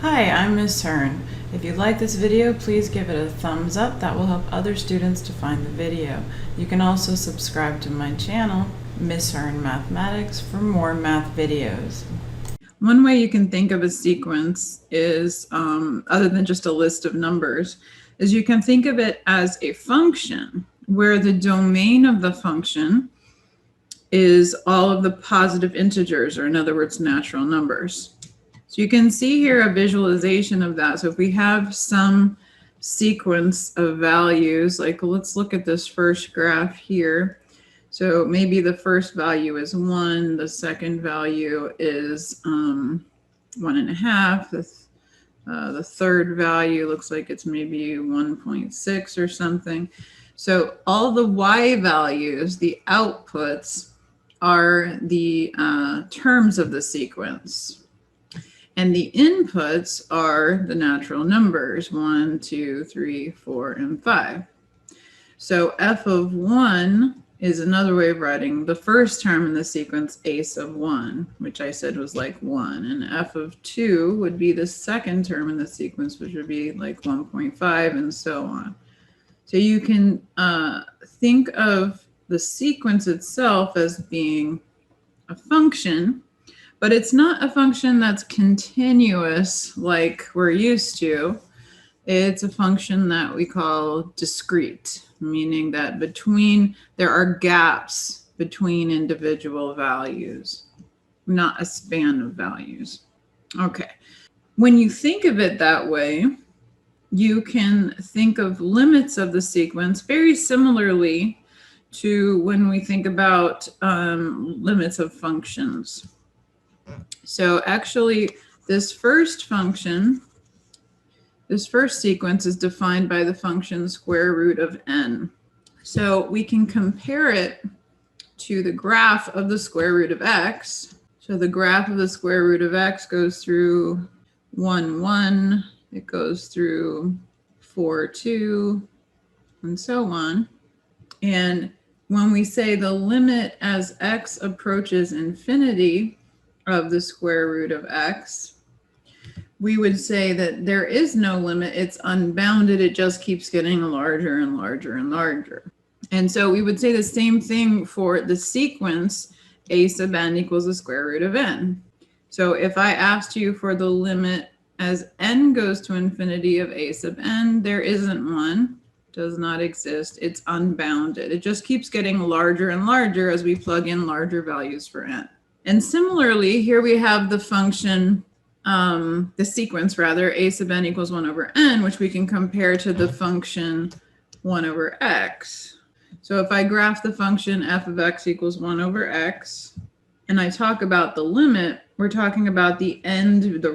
Hi, I'm Miss Hearn. If you like this video, please give it a thumbs up. That will help other students to find the video. You can also subscribe to my channel, Miss Hearn Mathematics, for more math videos. One way you can think of a sequence is, other than just a list of numbers, is you can think of it as a function where the domain of the function is all of the positive integers, or in other words, natural numbers. So you can see here a visualization of that. So if we have some sequence of values, like let's look at this first graph here. So maybe the first value is 1, the second value is 1.5, the third value looks like it's maybe 1.6 or something. So all the y values, the outputs, are the terms of the sequence. And the inputs are the natural numbers, 1, 2, 3, 4, and 5. So f of 1 is another way of writing the first term in the sequence, a sub 1, which I said was like 1. And f of 2 would be the second term in the sequence, which would be like 1.5, and so on. So you can think of the sequence itself as being a function, but it's not a function that's continuous like we're used to. It's a function that we call discrete, meaning that there are gaps between individual values, not a span of values. Okay. When you think of it that way, you can think of limits of the sequence very similarly to when we think about limits of functions. So actually, this first sequence is defined by the function square root of n. So we can compare it to the graph of the square root of x. So the graph of the square root of x goes through 1, 1, it goes through 4, 2, and so on. And when we say the limit as x approaches infinity of the square root of x, we would say that there is no limit. It's unbounded. It just keeps getting larger and larger and larger. And so we would say the same thing for the sequence a sub n equals the square root of n. So if I asked you for the limit as n goes to infinity of a sub n, there isn't one. Does not exist. It's unbounded. It just keeps getting larger and larger as we plug in larger values for n. And similarly, here we have the function, the sequence rather, a sub n equals 1 over n, which we can compare to the function 1 over x. So if I graph the function f of x equals 1 over x, and I talk about the limit, we're talking about the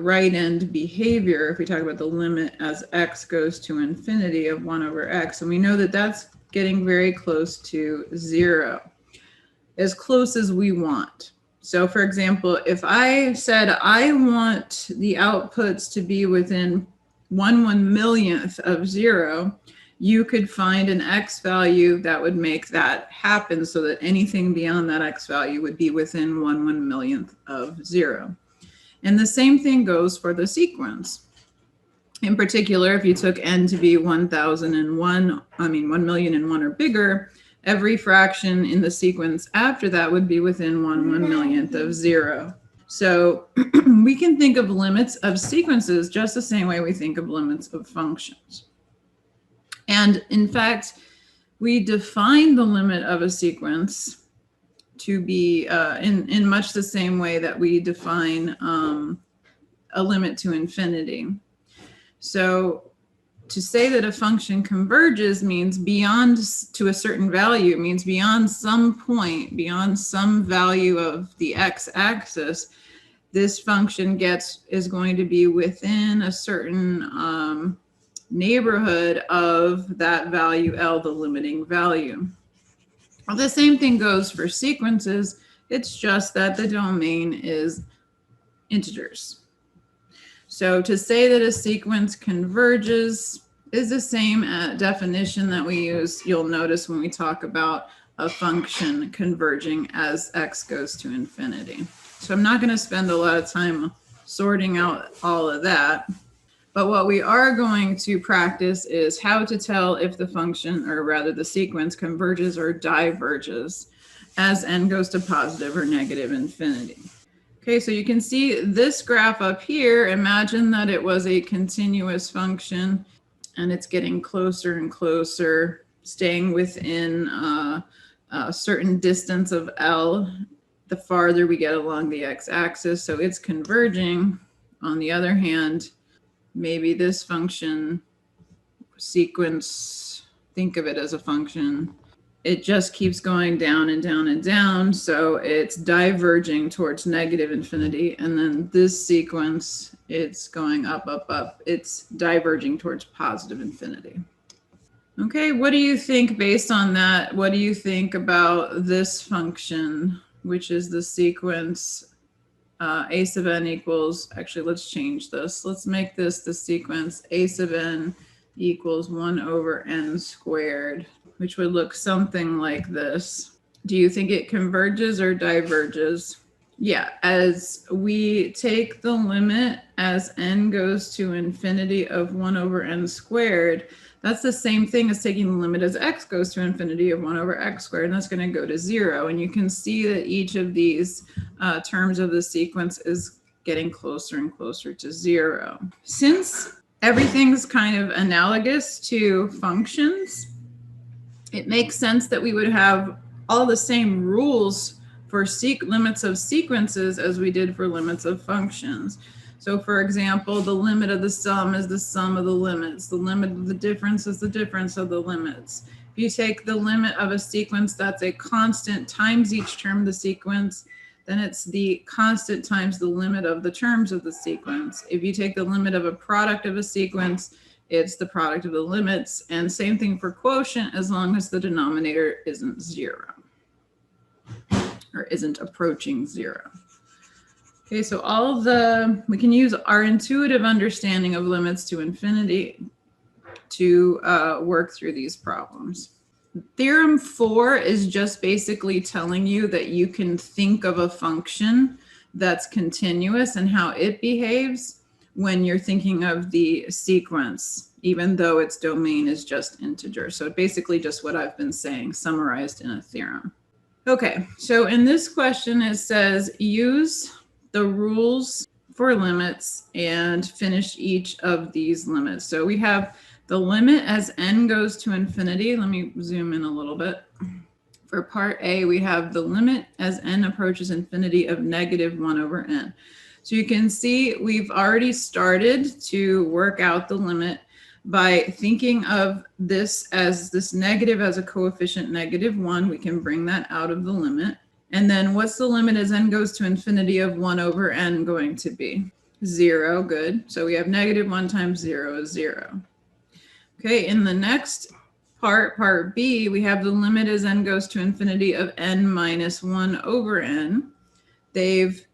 right end behavior if we talk about the limit as x goes to infinity of 1 over x. And we know that that's getting very close to 0, as close as we want. So for example, if I said I want the outputs to be within 1/1,000,000th of 0, you could find an x value that would make that happen so that anything beyond that x value would be within 1/1,000,000th of 0. And the same thing goes for the sequence. In particular, if you took n to be 1,001 or bigger, every fraction in the sequence after that would be within 1/1,000,000th of 0. So we can think of limits of sequences just the same way we think of limits of functions. And in fact, we define the limit of a sequence to be in much the same way that we define a limit to infinity. So to say that a function converges means beyond to a certain value, means beyond some point, beyond some value of the x-axis, this function is going to be within a certain neighborhood of that value L, the limiting value. Well, the same thing goes for sequences. It's just that the domain is integers. So to say that a sequence converges is the same definition that we use, you'll notice, when we talk about a function converging as x goes to infinity. So I'm not going to spend a lot of time sorting out all of that. But what we are going to practice is how to tell if the function, or rather the sequence, converges or diverges as n goes to positive or negative infinity. Okay, so you can see this graph up here. Imagine that it was a continuous function and it's getting closer and closer, staying within a certain distance of L the farther we get along the x-axis. So it's converging. On the other hand, maybe this function sequence, think of it as a function, it just keeps going down and down and down. So it's diverging towards negative infinity. And then this sequence, it's going up, up, up. It's diverging towards positive infinity. Okay, what do you think based on that? What do you think about this function, which is the sequence a sub n equals, actually, let's change this. Let's make this the sequence a sub n equals 1 over n squared, which would look something like this. Do you think it converges or diverges? Yeah, as we take the limit as n goes to infinity of 1 over n squared, that's the same thing as taking the limit as x goes to infinity of 1 over x squared, and that's going to go to 0. And you can see that each of these terms of the sequence is getting closer and closer to 0. Since everything's kind of analogous to functions, it makes sense that we would have all the same rules for limits of sequences as we did for limits of functions. So for example, the limit of the sum is the sum of the limits. The limit of the difference is the difference of the limits. If you take the limit of a sequence that's a constant times each term of the sequence, then it's the constant times the limit of the terms of the sequence. If you take the limit of a product of a sequence, it's the product of the limits. And same thing for quotient, as long as the denominator isn't 0 or isn't approaching 0. Okay, so we can use our intuitive understanding of limits to infinity to work through these problems. Theorem 4 is just basically telling you that you can think of a function that's continuous and how it behaves when you're thinking of the sequence, even though its domain is just integer. So basically just what I've been saying, summarized in a theorem. Okay, so in this question, it says use the rules for limits and finish each of these limits. So we have the limit as n goes to infinity. Let me zoom in a little bit. For part A, we have the limit as n approaches infinity of negative 1 over n. So you can see we've already started to work out the limit by thinking of this as this negative as a coefficient -1. We can bring that out of the limit. And then what's the limit as n goes to infinity of 1 over n going to be? 0, good. So we have -1 times 0 is 0. Okay, in the next part, part B, we have the limit as n goes to infinity of n minus 1 over n. They've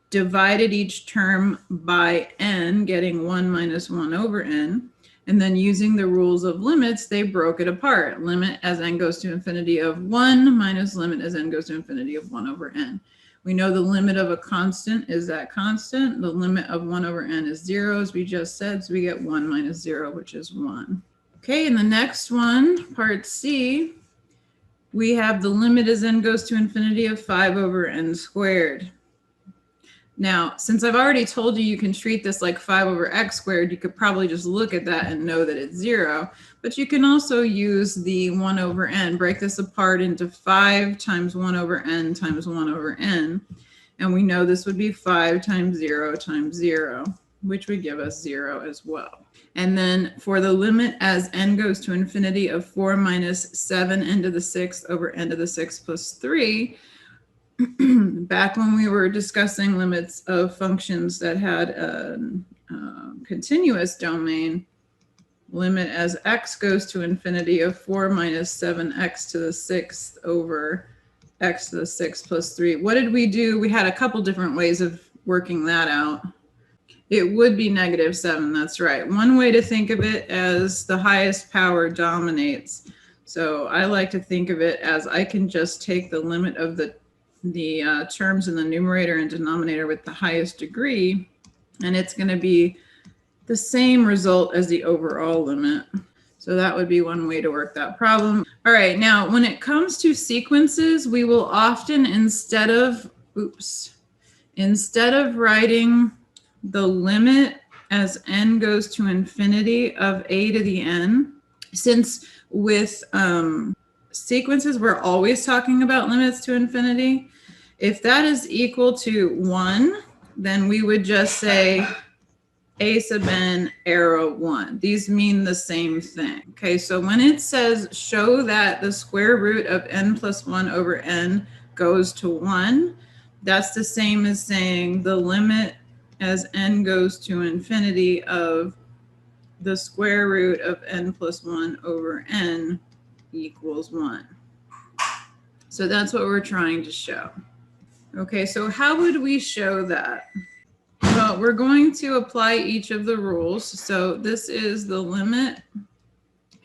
divided each term by n, getting 1 minus 1 over n. And then using the rules of limits, they broke it apart. Limit as n goes to infinity of 1 minus limit as n goes to infinity of 1 over n. We know the limit of a constant is that constant. The limit of 1 over n is 0, as we just said. So we get 1 minus 0, which is 1. Okay, in the next one, part C, we have the limit as n goes to infinity of 5 over n squared. Now, since I've already told you you can treat this like 5 over x squared, you could probably just look at that and know that it's 0. But you can also use the 1 over n, break this apart into 5 times 1 over n times 1 over n. And we know this would be 5 times 0 times 0, which would give us 0 as well. And then for the limit as n goes to infinity of 4 minus 7 n to the 6th over n to the 6th plus 3, back when we were discussing limits of functions that had a continuous domain, limit as x goes to infinity of 4 minus 7x to the 6th over x to the 6th plus 3. What did we do? We had a couple different ways of working that out. It would be -7, that's right. One way to think of it as the highest power dominates. So I like to think of it as I can just take the limit of the terms in the numerator and denominator with the highest degree, and it's going to be the same result as the overall limit. So that would be one way to work that problem. All right, now when it comes to sequences, we will often, instead of writing the limit as n goes to infinity of a to the n, since with sequences, we're always talking about limits to infinity. If that is equal to 1, then we would just say a sub n arrow 1. These mean the same thing. Okay, so when it says show that the square root of n plus 1 over n goes to 1, that's the same as saying the limit as n goes to infinity of the square root of n plus 1 over n equals 1. So that's what we're trying to show. Okay, so how would we show that? Well, we're going to apply each of the rules. So this is the limit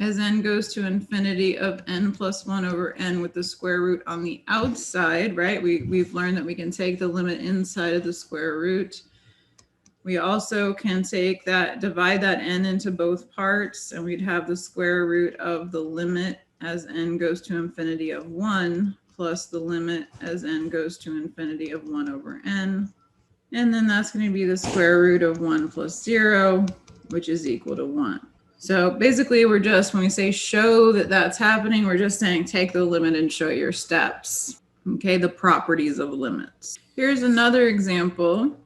as n goes to infinity of n plus 1 over n with the square root on the outside, right? We've learned that we can take the limit inside of the square root. We also can take that, divide that n into both parts, and we'd have the square root of the limit as n goes to infinity of 1 plus the limit as n goes to infinity of 1 over n. And then that's going to be the square root of 1 plus 0, which is equal to 1. So basically, we're just, when we say show that that's happening, we're just saying take the limit and show your steps. Okay, the properties of limits. Here's another example.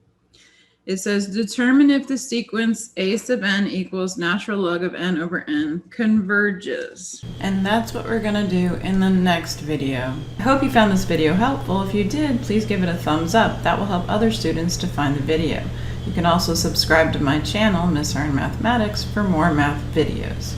It says determine if the sequence a sub n equals natural log of n over n converges. And that's what we're going to do in the next video. I hope you found this video helpful. If you did, please give it a thumbs up. That will help other students to find the video. You can also subscribe to my channel, Miss Earn Mathematics, for more math videos.